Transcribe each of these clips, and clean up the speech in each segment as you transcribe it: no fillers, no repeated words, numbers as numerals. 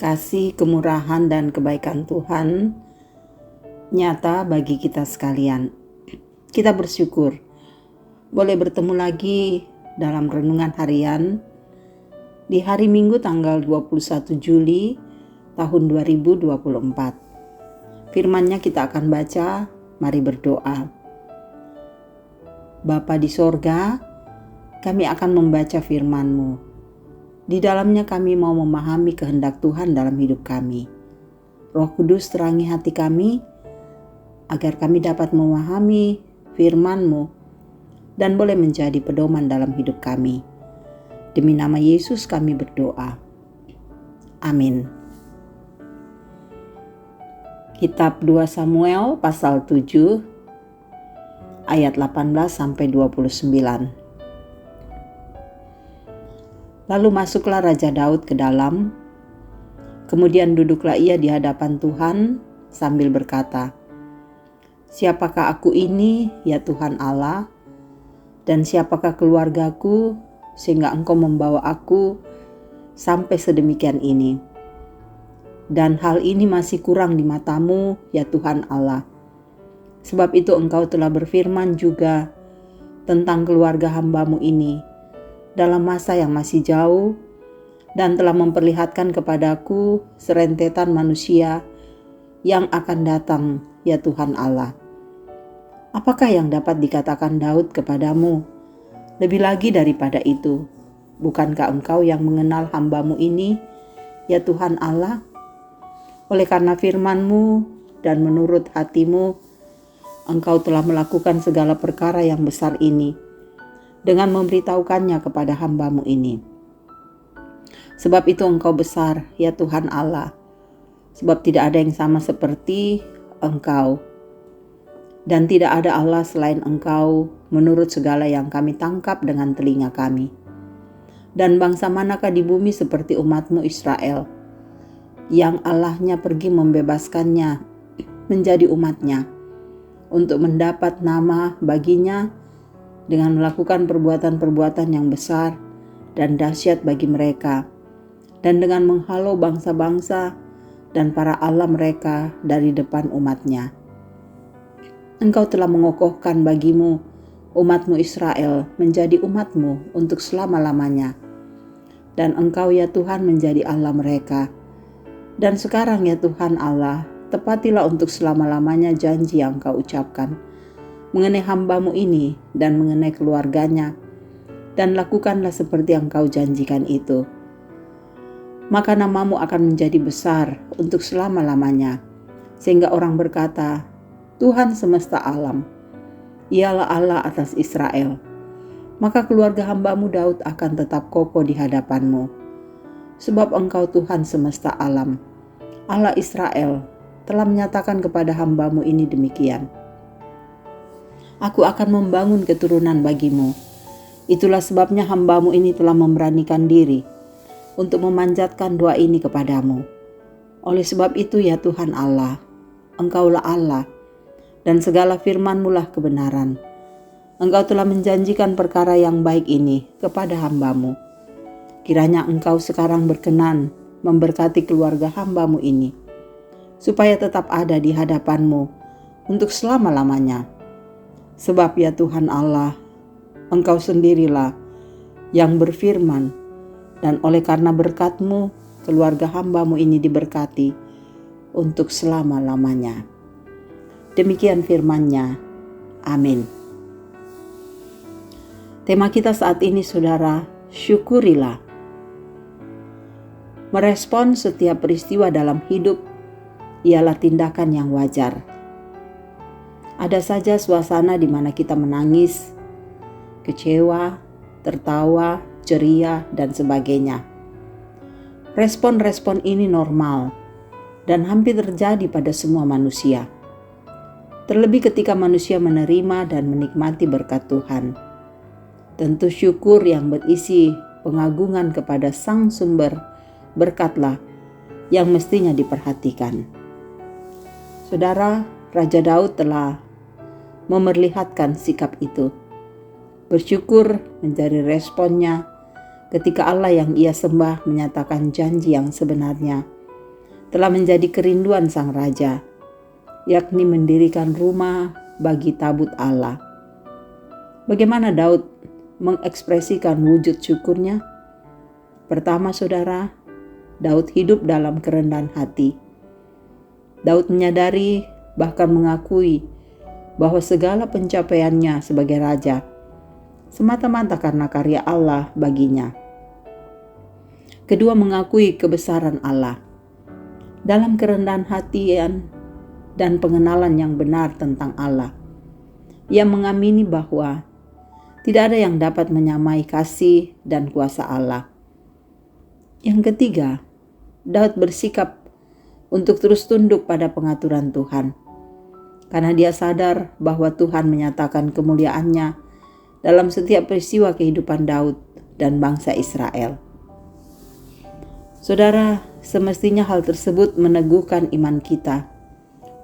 Kasih, kemurahan, dan kebaikan Tuhan nyata bagi kita sekalian. Kita bersyukur boleh bertemu lagi dalam renungan harian di hari Minggu tanggal 21 Juli tahun 2024. Firman-Nya kita akan baca, mari berdoa. Bapa di sorga, kami akan membaca firman-Mu. Di dalamnya kami mau memahami kehendak Tuhan dalam hidup kami. Roh Kudus terangi hati kami, agar kami dapat memahami firman-Mu dan boleh menjadi pedoman dalam hidup kami. Demi nama Yesus kami berdoa. Amin. Kitab 2 Samuel pasal 7 ayat 18-29. Lalu masuklah Raja Daud ke dalam, kemudian duduklah ia di hadapan Tuhan sambil berkata, "Siapakah aku ini, ya Tuhan Allah, dan siapakah keluargaku, sehingga Engkau membawa aku sampai sedemikian ini? Dan hal ini masih kurang di mata-Mu, ya Tuhan Allah. Sebab itu Engkau telah berfirman juga tentang keluarga hamba-Mu ini dalam masa yang masih jauh, dan telah memperlihatkan kepadaku serentetan manusia yang akan datang, ya Tuhan Allah. Apakah yang dapat dikatakan Daud kepadamu? Lebih lagi daripada itu, bukankah Engkau yang mengenal hamba-Mu ini, ya Tuhan Allah? Oleh karena firman-Mu dan menurut hati-Mu, Engkau telah melakukan segala perkara yang besar ini, dengan memberitahukannya kepada hamba-Mu ini. Sebab itu Engkau besar, ya Tuhan Allah, sebab tidak ada yang sama seperti Engkau, dan tidak ada Allah selain Engkau menurut segala yang kami tangkap dengan telinga kami. Dan bangsa manakah di bumi seperti umat-Mu Israel, yang Allahnya pergi membebaskannya menjadi umat-Nya, untuk mendapat nama baginya dengan melakukan perbuatan-perbuatan yang besar dan dahsyat bagi mereka, dan dengan menghalau bangsa-bangsa dan para Allah mereka dari depan umat-Nya. Engkau telah mengokohkan bagimu umat-Mu Israel menjadi umat-Mu untuk selama-lamanya, dan Engkau ya Tuhan menjadi Allah mereka. Dan sekarang ya Tuhan Allah, tepatilah untuk selama-lamanya janji yang Engkau ucapkan mengenai hamba-Mu ini dan mengenai keluarganya, dan lakukanlah seperti yang Kau janjikan itu. Maka nama-Mu akan menjadi besar untuk selama-lamanya, sehingga orang berkata, Tuhan semesta alam, Ialah Allah atas Israel. Maka keluarga hamba-Mu Daud akan tetap kokoh di hadapan-Mu. Sebab Engkau Tuhan semesta alam, Allah Israel, telah menyatakan kepada hamba-Mu ini demikian. Aku akan membangun keturunan bagimu. Itulah sebabnya hamba-Mu ini telah memberanikan diri untuk memanjatkan doa ini kepadamu. Oleh sebab itu ya Tuhan Allah, Engkaulah Allah, dan segala firman-Mu lah kebenaran. Engkau telah menjanjikan perkara yang baik ini kepada hamba-Mu. Kiranya Engkau sekarang berkenan memberkati keluarga hamba-Mu ini, supaya tetap ada di hadapan-Mu untuk selama-lamanya. Sebab ya Tuhan Allah, Engkau sendirilah yang berfirman, dan oleh karena berkat-Mu, keluarga hamba-Mu ini diberkati untuk selama-lamanya. Demikian firman-Nya. Amin. Tema kita saat ini, saudara, syukurilah. Merespon setiap peristiwa dalam hidup ialah tindakan yang wajar. Ada saja suasana di mana kita menangis, kecewa, tertawa, ceria, dan sebagainya. Respon-respon ini normal dan hampir terjadi pada semua manusia. Terlebih ketika manusia menerima dan menikmati berkat Tuhan. Tentu syukur yang berisi pengagungan kepada Sang Sumber berkatlah yang mestinya diperhatikan. Saudara, Raja Daud telah memperlihatkan sikap itu. Bersyukur menjadi responnya ketika Allah yang ia sembah menyatakan janji yang sebenarnya telah menjadi kerinduan sang raja, yakni mendirikan rumah bagi tabut Allah. Bagaimana Daud mengekspresikan wujud syukurnya? Pertama, saudara, Daud hidup dalam kerendahan hati. Daud menyadari, bahkan mengakui, bahwa segala pencapaiannya sebagai raja semata-mata karena karya Allah baginya. Kedua, mengakui kebesaran Allah. Dalam kerendahan hati dan pengenalan yang benar tentang Allah, ia mengamini bahwa tidak ada yang dapat menyamai kasih dan kuasa Allah. Yang ketiga, Daud bersikap untuk terus tunduk pada pengaturan Tuhan, karena dia sadar bahwa Tuhan menyatakan kemuliaannya dalam setiap peristiwa kehidupan Daud dan bangsa Israel. Saudara, semestinya hal tersebut meneguhkan iman kita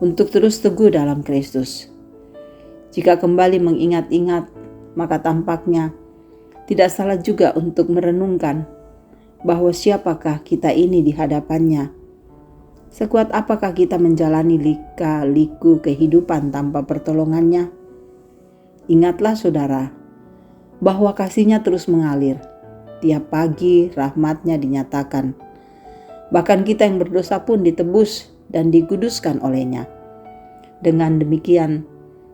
untuk terus teguh dalam Kristus. Jika kembali mengingat-ingat, maka tampaknya tidak salah juga untuk merenungkan bahwa siapakah kita ini di hadapannya. Sekuat apakah kita menjalani lika-liku kehidupan tanpa pertolongannya? Ingatlah saudara, bahwa kasih-Nya terus mengalir. Tiap pagi rahmat-Nya dinyatakan. Bahkan kita yang berdosa pun ditebus dan dikuduskan oleh-Nya. Dengan demikian,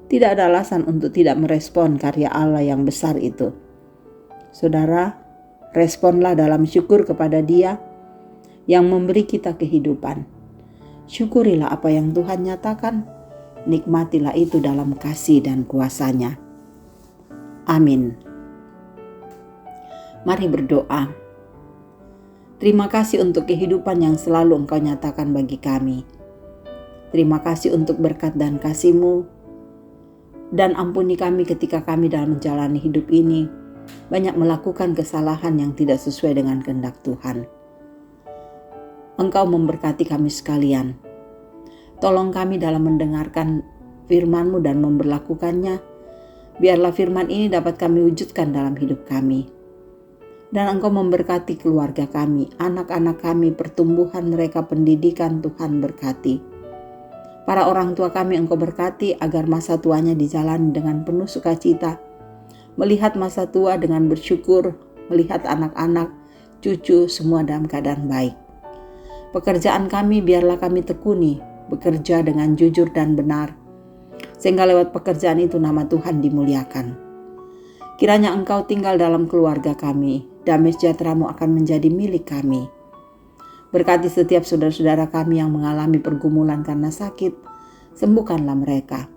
tidak ada alasan untuk tidak merespon karya Allah yang besar itu. Saudara, responlah dalam syukur kepada Dia yang memberi kita kehidupan. Syukurilah apa yang Tuhan nyatakan, nikmatilah itu dalam kasih dan kuasa-Nya. Amin. Mari berdoa. Terima kasih untuk kehidupan yang selalu Engkau nyatakan bagi kami. Terima kasih untuk berkat dan kasih-Mu, dan ampuni kami ketika kami dalam menjalani hidup ini banyak melakukan kesalahan yang tidak sesuai dengan kehendak Tuhan. Engkau memberkati kami sekalian. Tolong kami dalam mendengarkan firman-Mu dan memberlakukannya. Biarlah firman ini dapat kami wujudkan dalam hidup kami. Dan Engkau memberkati keluarga kami, anak-anak kami, pertumbuhan mereka, pendidikan Tuhan berkati. Para orang tua kami Engkau berkati agar masa tuanya dijalani dengan penuh sukacita. Melihat masa tua dengan bersyukur, melihat anak-anak, cucu semua dalam keadaan baik. Pekerjaan kami biarlah kami tekuni, bekerja dengan jujur dan benar, sehingga lewat pekerjaan itu nama Tuhan dimuliakan. Kiranya Engkau tinggal dalam keluarga kami, damai sejahtera-Mu akan menjadi milik kami. Berkati setiap saudara-saudara kami yang mengalami pergumulan karena sakit, sembuhkanlah mereka.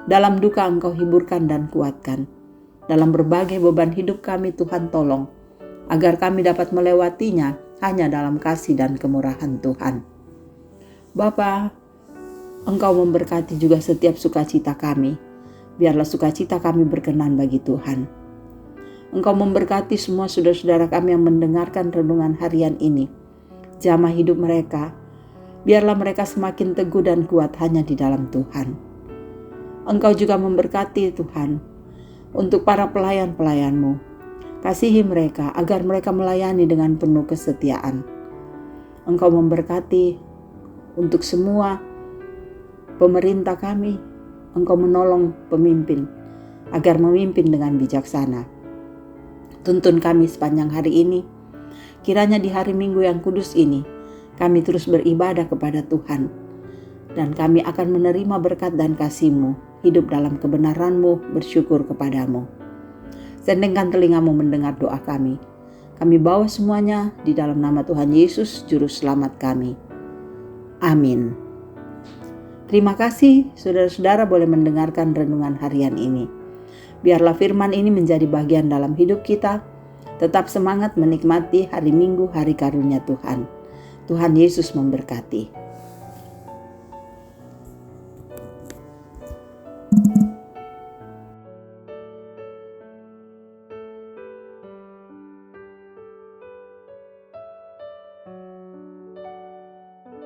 Dalam duka Engkau hiburkan dan kuatkan. Dalam berbagai beban hidup kami Tuhan tolong, agar kami dapat melewatinya hanya dalam kasih dan kemurahan Tuhan. Bapa, Engkau memberkati juga setiap sukacita kami. Biarlah sukacita kami berkenan bagi Tuhan. Engkau memberkati semua saudara-saudara kami yang mendengarkan renungan harian ini. Jamah hidup mereka, biarlah mereka semakin teguh dan kuat hanya di dalam Tuhan. Engkau juga memberkati Tuhan untuk para pelayan-pelayan-Mu. Kasihi mereka agar mereka melayani dengan penuh kesetiaan. Engkau memberkati untuk semua pemerintah kami. Engkau menolong pemimpin agar memimpin dengan bijaksana. Tuntun kami sepanjang hari ini. Kiranya di hari Minggu yang kudus ini, kami terus beribadah kepada Tuhan. Dan kami akan menerima berkat dan kasih-Mu, hidup dalam kebenaran-Mu, bersyukur kepadamu. Sendengkan telinga-Mu mendengar doa kami. Kami bawa semuanya di dalam nama Tuhan Yesus, Juru Selamat kami. Amin. Terima kasih saudara-saudara boleh mendengarkan renungan harian ini. Biarlah firman ini menjadi bagian dalam hidup kita. Tetap semangat menikmati hari Minggu, hari karunia Tuhan. Tuhan Yesus memberkati.